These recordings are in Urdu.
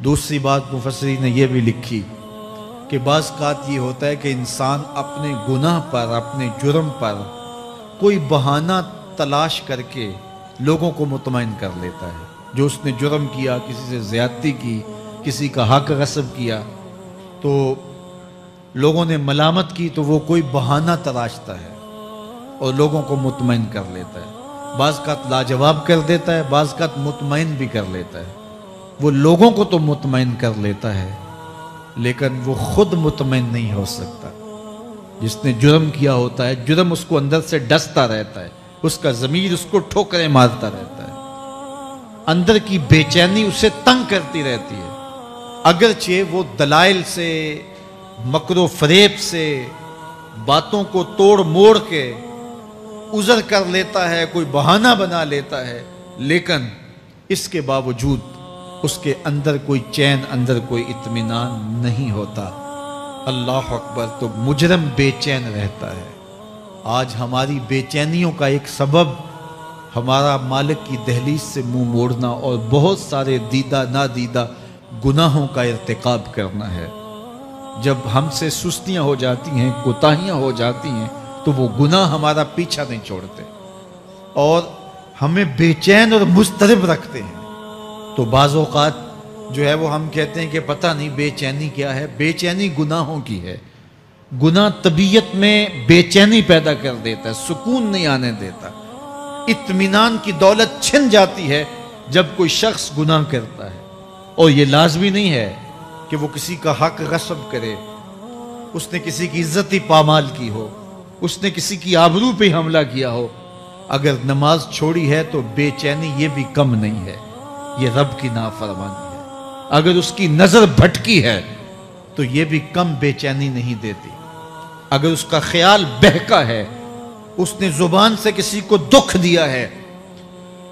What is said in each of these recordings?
دوسری بات مفسرین نے یہ بھی لکھی کہ بعض اوقات یہ ہوتا ہے کہ انسان اپنے گناہ پر، اپنے جرم پر کوئی بہانہ تلاش کر کے لوگوں کو مطمئن کر لیتا ہے. جو اس نے جرم کیا، کسی سے زیادتی کی، کسی کا حق غصب کیا، تو لوگوں نے ملامت کی تو وہ کوئی بہانہ تراشتا ہے اور لوگوں کو مطمئن کر لیتا ہے. بعض اوقات لاجواب کر دیتا ہے، بعض اوقات مطمئن بھی کر لیتا ہے. وہ لوگوں کو تو مطمئن کر لیتا ہے لیکن وہ خود مطمئن نہیں ہو سکتا. جس نے جرم کیا ہوتا ہے، جرم اس کو اندر سے ڈستا رہتا ہے، اس کا ضمیر اس کو ٹھوکریں مارتا رہتا ہے، اندر کی بے چینی اسے تنگ کرتی رہتی ہے. اگرچہ وہ دلائل سے، مکر و فریب سے، باتوں کو توڑ موڑ کے عذر کر لیتا ہے، کوئی بہانہ بنا لیتا ہے، لیکن اس کے باوجود اس کے اندر کوئی چین، اندر کوئی اطمینان نہیں ہوتا. اللہ اکبر. تو مجرم بے چین رہتا ہے. آج ہماری بے چینیوں کا ایک سبب ہمارا مالک کی دہلیز سے منہ موڑنا اور بہت سارے دیدہ نادیدہ گناہوں کا ارتکاب کرنا ہے. جب ہم سے سستیاں ہو جاتی ہیں، کوتاہیاں ہو جاتی ہیں، تو وہ گناہ ہمارا پیچھا نہیں چھوڑتے اور ہمیں بے چین اور مضطرب رکھتے ہیں. تو بعض اوقات جو ہے وہ ہم کہتے ہیں کہ پتہ نہیں بے چینی کیا ہے. بے چینی گناہوں کی ہے. گناہ طبیعت میں بے چینی پیدا کر دیتا ہے، سکون نہیں آنے دیتا. اطمینان کی دولت چھن جاتی ہے جب کوئی شخص گناہ کرتا ہے. اور یہ لازمی نہیں ہے کہ وہ کسی کا حق غصب کرے، اس نے کسی کی عزت ہی پامال کی ہو، اس نے کسی کی آبرو پہ حملہ کیا ہو. اگر نماز چھوڑی ہے تو بے چینی یہ بھی کم نہیں ہے، یہ رب کی نافرمانی ہے. اگر اس کی نظر بھٹکی ہے تو یہ بھی کم بے چینی نہیں دیتی. اگر اس کا خیال بہکا ہے، اس نے زبان سے کسی کو دکھ دیا ہے،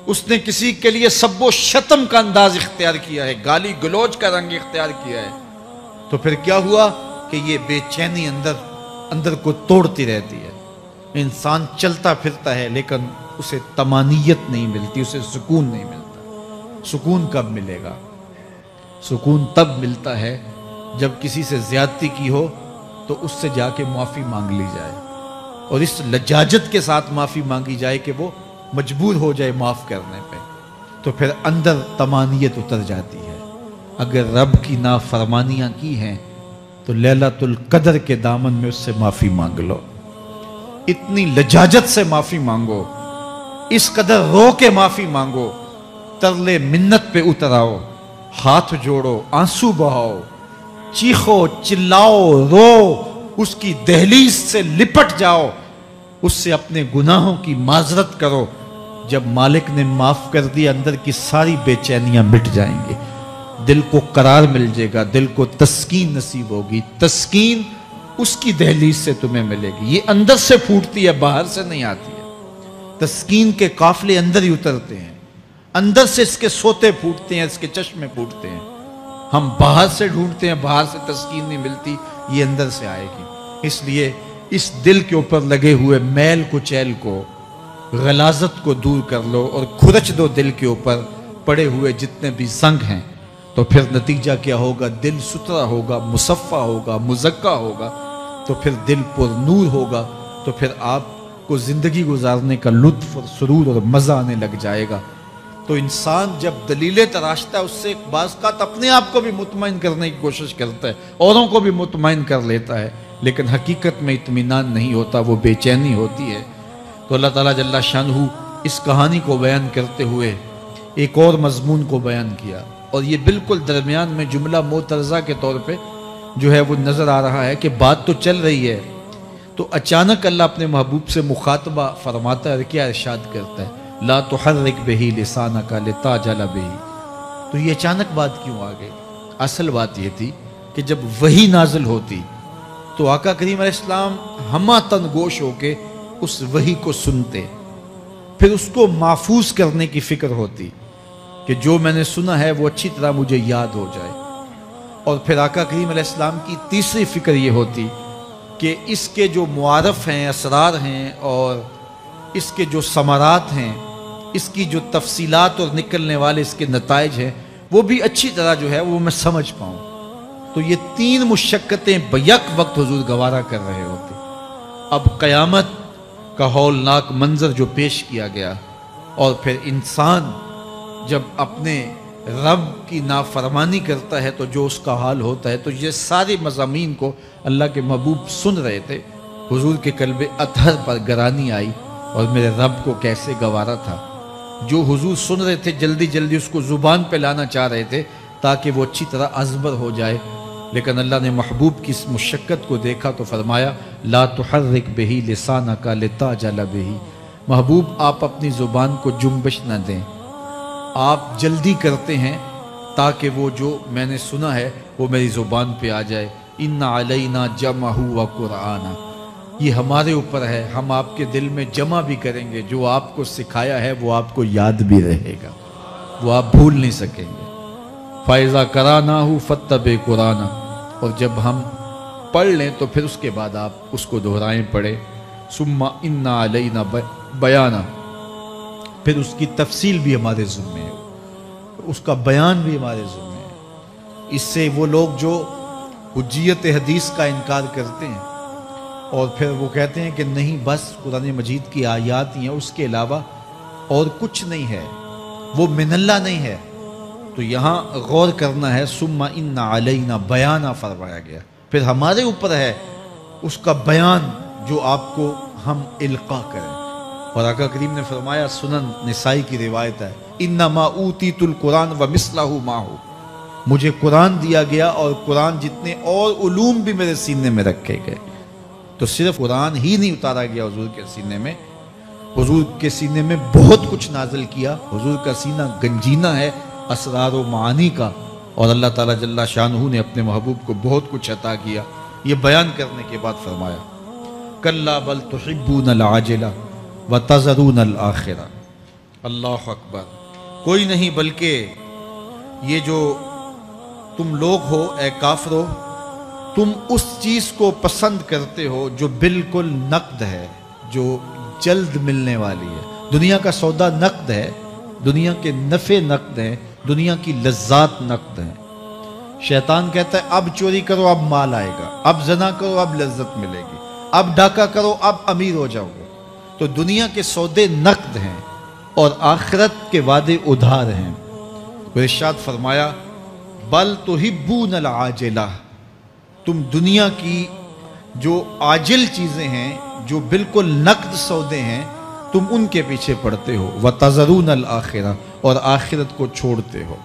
اس نے کسی کے لیے سب و شتم کا انداز اختیار کیا ہے، گالی گلوچ کا رنگ اختیار کیا ہے، تو پھر کیا ہوا کہ یہ بے چینی اندر کو توڑتی رہتی ہے. انسان چلتا پھرتا ہے لیکن اسے طمانیت نہیں ملتی، اسے سکون نہیں ملتا. سکون کب ملے گا؟ سکون تب ملتا ہے جب کسی سے زیادتی کی ہو تو اس سے جا کے معافی مانگ لی جائے اور اس لجاجت کے ساتھ معافی مانگی جائے کہ وہ مجبور ہو جائے معاف کرنے پہ، تو پھر اندر طمانیت اتر جاتی ہے. اگر رب کی نافرمانیاں کی ہیں تو لیلۃ القدر کے دامن میں اس سے معافی مانگ لو. اتنی لجاجت سے معافی مانگو، اس قدر رو کے معافی مانگو، ترلے منت پہ اتر آؤ، ہاتھ جوڑو، آنسو بہاؤ، چیخو، چلاؤ، رو، اس کی دہلیز سے لپٹ جاؤ، اس سے اپنے گناہوں کی معذرت کرو. جب مالک نے معاف کر دیا اندر کی ساری بے چینیاں مٹ جائیں گی، دل کو قرار مل جائے گا، دل کو تسکین نصیب ہوگی. تسکین اس کی دہلیز سے تمہیں ملے گی. یہ اندر سے پھوٹتی ہے، باہر سے نہیں آتی ہے. تسکین کے قافلے اندر ہی اترتے ہیں، اندر سے اس کے سوتے پھوٹتے ہیں، اس کے چشمے پھوٹتے ہیں. ہم باہر سے ڈھونڈتے ہیں، باہر سے تسکین نہیں ملتی، یہ اندر سے آئے گی. اس لیے اس دل کے اوپر لگے ہوئے میل کچیل کو، غلاظت کو دور کر لو اور کھرچ دو دل کے اوپر پڑے ہوئے جتنے بھی زنگ ہیں. تو پھر نتیجہ کیا ہوگا؟ دل ستھرا ہوگا، مصفہ ہوگا، مزکا ہوگا، تو پھر دل پر نور ہوگا. تو پھر آپ کو زندگی گزارنے کا لطف اور سرور اور مزہ آنے لگ جائے گا. تو انسان جب دلیلیں تراشتا ہے، اس سے بعض اوقات اپنے آپ کو بھی مطمئن کرنے کی کوشش کرتا ہے، اوروں کو بھی مطمئن کر لیتا ہے، لیکن حقیقت میں اطمینان نہیں ہوتا، وہ بے چینی ہوتی ہے. تو اللہ تعالیٰ جل شانہ اس کہانی کو بیان کرتے ہوئے ایک اور مضمون کو بیان کیا، اور یہ بالکل درمیان میں جملہ معترضہ کے طور پہ جو ہے وہ نظر آ رہا ہے کہ بات تو چل رہی ہے، تو اچانک اللہ اپنے محبوب سے مخاطبہ فرماتا ہے، کیا ارشاد کرتا ہے؟ لا تحرک بہی لسانک لتعجل بہی. تو یہ اچانک بات کیوں آ گئی؟ اصل بات یہ تھی کہ جب وحی نازل ہوتی تو آقا کریم علیہ السلام ہمہ تن گوش ہو کے اس وحی کو سنتے، پھر اس کو محفوظ کرنے کی فکر ہوتی کہ جو میں نے سنا ہے وہ اچھی طرح مجھے یاد ہو جائے. اور پھر آقا کریم علیہ السلام کی تیسری فکر یہ ہوتی کہ اس کے جو معارف ہیں، اسرار ہیں، اور اس کے جو ثمرات ہیں، اس کی جو تفصیلات اور نکلنے والے اس کے نتائج ہیں، وہ بھی اچھی طرح جو ہے وہ میں سمجھ پاؤں. تو یہ 3 مشقتیں بیک وقت حضور گوارا کر رہے ہوتے. اب قیامت کا ہولناک منظر جو پیش کیا گیا، اور پھر انسان جب اپنے رب کی نافرمانی کرتا ہے تو جو اس کا حال ہوتا ہے، تو یہ سارے مضامین کو اللہ کے محبوب سن رہے تھے. حضور کے قلب اطہر پر گرانی آئی اور میرے رب کو کیسے گوارا تھا. جو حضور سن رہے تھے جلدی جلدی اس کو زبان پہ لانا چاہ رہے تھے تاکہ وہ اچھی طرح ازبر ہو جائے، لیکن اللہ نے محبوب کی اس مشقت کو دیکھا تو فرمایا لا تحرک بہی لسانک لتعجل بہی. محبوب آپ اپنی زبان کو جنبش نہ دیں، آپ جلدی کرتے ہیں تاکہ وہ جو میں نے سنا ہے وہ میری زبان پہ آ جائے. ان علینا جمعہ و قرآن، یہ ہمارے اوپر ہے، ہم آپ کے دل میں جمع بھی کریں گے. جو آپ کو سکھایا ہے وہ آپ کو یاد بھی رہے گا، وہ آپ بھول نہیں سکیں گے. فَإِذَا قَرَأْنَاهُ فَاتَّبِعْ قُرْآنَهُ، اور جب ہم پڑھ لیں تو پھر اس کے بعد آپ اس کو دہرائیں پڑھیں. ثُمَّ إِنَّ عَلَيْنَا بَيَانًا، پھر اس کی تفصیل بھی ہمارے ذمہ ہے، اس کا بیان بھی ہمارے ذمہ ہے. اس سے وہ لوگ جو حجیت حدیث کا انکار کرتے ہیں اور پھر وہ کہتے ہیں کہ نہیں بس قرآن مجید کی آیات ہی ہیں، اس کے علاوہ اور کچھ نہیں ہے، وہ من اللہ نہیں ہے، تو یہاں غور کرنا ہے. ثم ان علینا بیانہ فرمایا گیا، پھر ہمارے اوپر ہے اس کا بیان جو آپ کو ہم القاء کریں. اور آقا کریم نے فرمایا، سنن نسائی کی روایت ہے، انما اوتیت القرآن ومثلہ معہ، مجھے قرآن دیا گیا اور قرآن جتنے اور علوم بھی میرے سینے میں رکھے گئے. تو صرف قرآن ہی نہیں اتارا گیا حضور کے سینے میں، حضور کے سینے میں بہت کچھ نازل کیا. حضور کا سینہ گنجینہ ہے اسرار و معانی کا، اور اللہ تعالیٰ جل شانہ نے اپنے محبوب کو بہت کچھ عطا کیا. یہ بیان کرنے کے بعد فرمایا کلا بل تحبون العاجلہ وتذرون الآخرہ. اللہ اکبر. کوئی نہیں بلکہ یہ جو تم لوگ ہو اے کافرو، تم اس چیز کو پسند کرتے ہو جو بالکل نقد ہے، جو جلد ملنے والی ہے. دنیا کا سودا نقد ہے، دنیا کے نفع نقد ہیں، دنیا کی لذات نقد ہیں. شیطان کہتا ہے اب چوری کرو اب مال آئے گا، اب زنا کرو اب لذت ملے گی، اب ڈاکہ کرو اب امیر ہو جاؤ گے. تو دنیا کے سودے نقد ہیں اور آخرت کے وعدے ادھار ہیں. تو ارشاد فرمایا بل تحبون العاجلہ، تم دنیا کی جو عاجل چیزیں ہیں، جو بالکل نقد سودے ہیں، تم ان کے پیچھے پڑتے ہو. وَتَذَرُونَ الْآخِرَةَ، اور آخرت کو چھوڑتے ہو.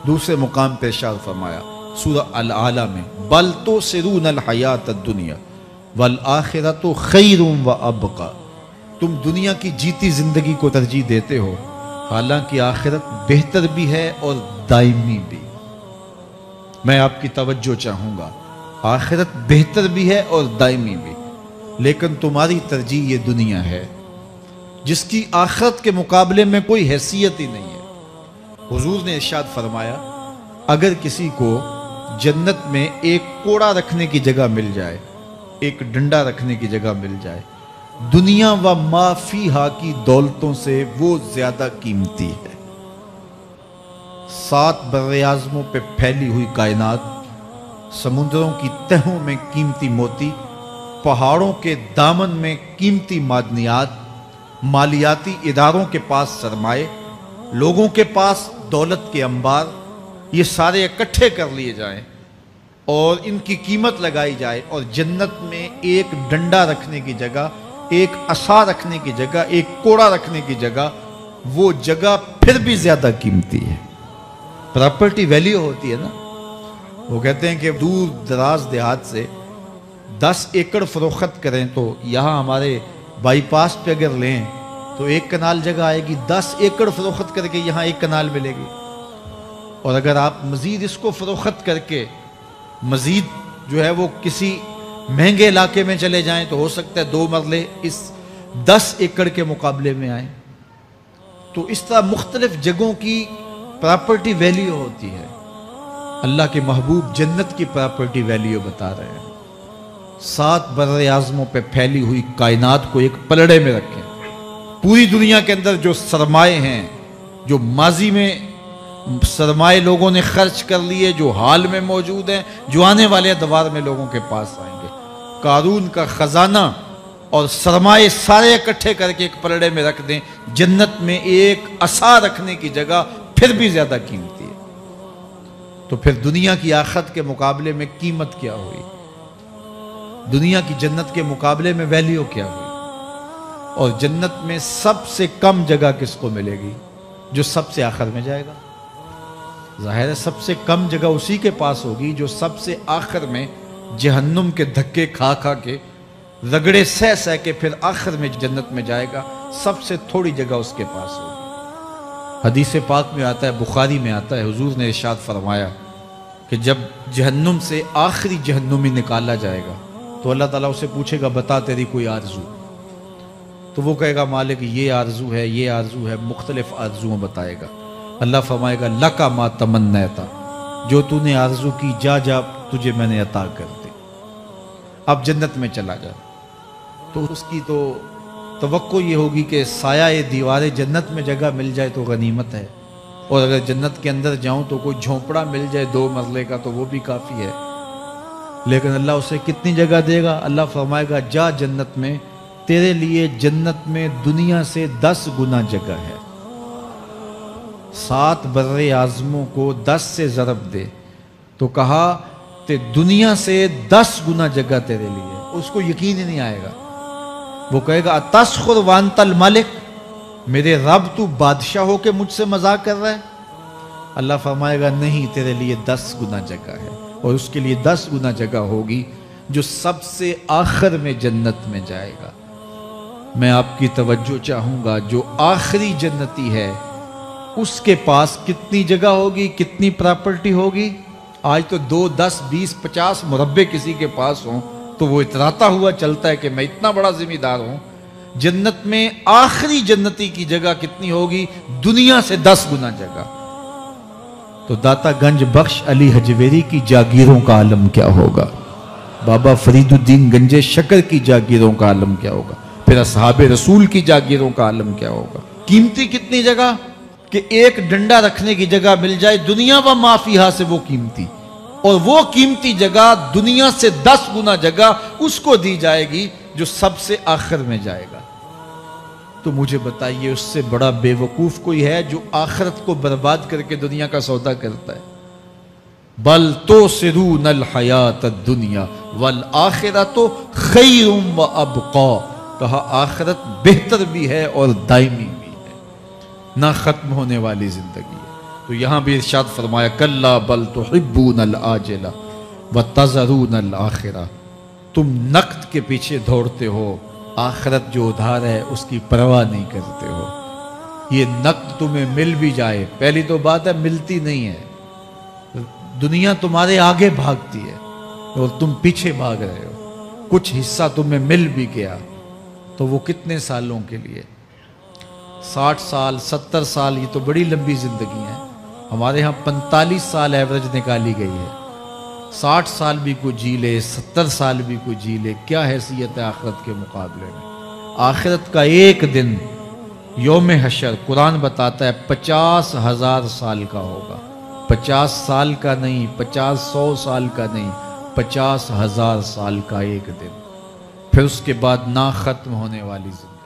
دوسرے مقام پہ ارشاد فرمایا سورہ الاعلیٰ میں بَلْ تُؤْثِرُونَ الْحَيَاةَ الدُّنْيَا وَالْآخِرَةُ خَيْرٌ وَأَبْقَىٰ، تم دنیا کی جیتی زندگی کو ترجیح دیتے ہو، حالانکہ آخرت بہتر بھی ہے اور دائمی بھی. میں آپ کی توجہ چاہوں گا، آخرت بہتر بھی ہے اور دائمی بھی، لیکن تمہاری ترجیح یہ دنیا ہے جس کی آخرت کے مقابلے میں کوئی حیثیت ہی نہیں ہے. حضور نے ارشاد فرمایا اگر کسی کو جنت میں ایک کوڑا رکھنے کی جگہ مل جائے، ایک ڈنڈا رکھنے کی جگہ مل جائے، دنیا و ما فیہا کی دولتوں سے وہ زیادہ قیمتی ہے. 7 براعظموں پہ پھیلی ہوئی کائنات، سمندروں کی تہوں میں قیمتی موتی، پہاڑوں کے دامن میں قیمتی معدنیات، مالیاتی اداروں کے پاس سرمائے، لوگوں کے پاس دولت کے انبار، یہ سارے اکٹھے کر لیے جائیں اور ان کی قیمت لگائی جائے، اور جنت میں ایک ڈنڈا رکھنے کی جگہ، ایک عصا رکھنے کی جگہ، ایک کوڑا رکھنے کی جگہ، وہ جگہ پھر بھی زیادہ قیمتی ہے. پراپرٹی ویلیو ہوتی ہے نا. وہ کہتے ہیں کہ دور دراز دیہات سے 10 ایکڑ فروخت کریں تو یہاں ہمارے بائی پاس پہ اگر لیں تو 1 کنال جگہ آئے گی، 10 ایکڑ فروخت کر کے یہاں 1 کنال ملے گی. اور اگر آپ مزید اس کو فروخت کر کے مزید جو ہے وہ کسی مہنگے علاقے میں چلے جائیں تو ہو سکتا ہے 2 مرلے اس 10 ایکڑ کے مقابلے میں آئیں. تو اس طرح مختلف جگہوں کی پراپرٹی ویلیو ہوتی ہے. اللہ کے محبوب جنت کی پراپرٹی ویلیو بتا رہے ہیں. 7 براعظموں پہ پھیلی ہوئی کائنات کو ایک پلڑے میں رکھیں. پوری دنیا کے اندر جو سرمائے ہیں، جو ماضی میں سرمائے لوگوں نے خرچ کر لیے جو حال میں موجود ہیں، جو آنے والے دوار میں لوگوں کے پاس آئیں گے۔ قارون کا خزانہ اور سرمائے سارے اکٹھے کر کے ایک پلڑے میں رکھ دیں، جنت میں ایک عصا رکھنے کی جگہ پھر بھی زیادہ قیمتی ہے۔ تو پھر دنیا کی آخرت کے مقابلے میں قیمت کیا ہوئی؟ دنیا کی جنت کے مقابلے میں ویلیو کیا ہوئی؟ اور جنت میں سب سے کم جگہ کس کو ملے گی؟ جو سب سے آخر میں جائے گا۔ ظاہر ہے سب سے کم جگہ اسی کے پاس ہوگی جو سب سے آخر میں جہنم کے دھکے کھا کھا کے، رگڑے سہ سہ کے پھر آخر میں جنت میں جائے گا۔ سب سے تھوڑی جگہ اس کے پاس ہوگی۔ حدیث پاک میں آتا ہے، بخاری میں آتا ہے، حضور نے ارشاد فرمایا کہ جب جہنم سے آخری جہنمی نکالا جائے گا تو اللہ تعالیٰ اسے پوچھے گا بتا تیری کوئی آرزو؟ تو وہ کہے گا مالک یہ آرزو ہے، یہ آرزو ہے، مختلف آرزویں بتائے گا۔ اللہ فرمائے گا لکا ما تمنیتا، جو تو نے آرزو کی جا جا تجھے میں نے عطا کر دی، اب جنت میں چلا جا۔ تو اس کی تو توقع یہ ہوگی کہ سایہ دیوار جنت میں جگہ مل جائے تو غنیمت ہے، اور اگر جنت کے اندر جاؤں تو کوئی جھونپڑا مل جائے 2 مرلے کا تو وہ بھی کافی ہے۔ لیکن اللہ اسے کتنی جگہ دے گا؟ اللہ فرمائے گا جا جنت میں، تیرے لیے جنت میں دنیا سے 10 گنا جگہ ہے۔ 7 بر اعظموں کو 10 سے ضرب دے تو کہا کہ دنیا سے 10 گنا جگہ تیرے لیے۔ اس کو یقین ہی نہیں آئے گا، وہ کہے گا اتسخر وانت الملک، میرے رب تو بادشاہ ہو کے مجھ سے مذاق کر رہا ہے؟ اللہ فرمائے گا نہیں، تیرے لیے 10 گنا جگہ ہے، اور اس کے لیے 10 گنا جگہ ہوگی جو سب سے آخر میں جنت میں جائے گا۔ میں آپ کی توجہ چاہوں گا، جو آخری جنتی ہے اس کے پاس کتنی جگہ ہوگی، کتنی پراپرٹی ہوگی؟ آج تو 2 10 20 50 مربع کسی کے پاس ہوں تو وہ اتراتا ہوا چلتا ہے کہ میں اتنا بڑا ذمہ دار ہوں۔ جنت میں آخری جنتی کی جگہ کتنی ہوگی؟ دنیا سے 10 گنا جگہ۔ تو داتا گنج بخش علی حجویری کی جاگیروں کا عالم کیا ہوگا؟ بابا فرید الدین گنج شکر کی جاگیروں کا عالم کیا ہوگا؟ پھر اصحاب رسول کی جاگیروں کا عالم کیا ہوگا؟ قیمتی کتنی جگہ کہ ایک ڈنڈا رکھنے کی جگہ مل جائے، دنیا و ما فیہا سے وہ قیمتی، اور وہ قیمتی جگہ دنیا سے 10 گنا جگہ اس کو دی جائے گی جو سب سے آخر میں جائے گا۔ تو مجھے بتائیے اس سے بڑا بے وقوف کوئی ہے جو آخرت کو برباد کر کے دنیا کا سودا کرتا ہے؟ بل تؤثرون الحیات الدنیا والآخرۃ خیر وابقی، کہا آخرت بہتر بھی ہے اور دائمی بھی ہے، نہ ختم ہونے والی زندگی ہے۔ تو یہاں بھی ارشاد فرمایا کلا بل تحبون العاجلہ وتذرون الآخرہ، تم نقد کے پیچھے دوڑتے ہو، آخرت جو ادھار ہے اس کی پرواہ نہیں کرتے ہو۔ یہ نقد تمہیں مل بھی جائے، پہلی تو بات ہے ملتی نہیں ہے، دنیا تمہارے آگے بھاگتی ہے اور تم پیچھے بھاگ رہے ہو۔ کچھ حصہ تمہیں مل بھی گیا تو وہ کتنے سالوں کے لیے؟ 60 سال 70 سال، یہ تو بڑی لمبی زندگی ہے۔ ہمارے ہاں 45 سال ایوریج نکالی گئی ہے۔ 60 سال بھی کوئی جی لے، 70 سال بھی کوئی جی لے، کیا حیثیت ہے آخرت کے مقابلے میں؟ آخرت کا ایک دن یوم حشر قرآن بتاتا ہے 50,000 سال کا ہوگا۔ 50 سال کا نہیں، 50-100 سال کا نہیں، 50,000 سال کا ایک دن، پھر اس کے بعد نہ ختم ہونے والی زندگی۔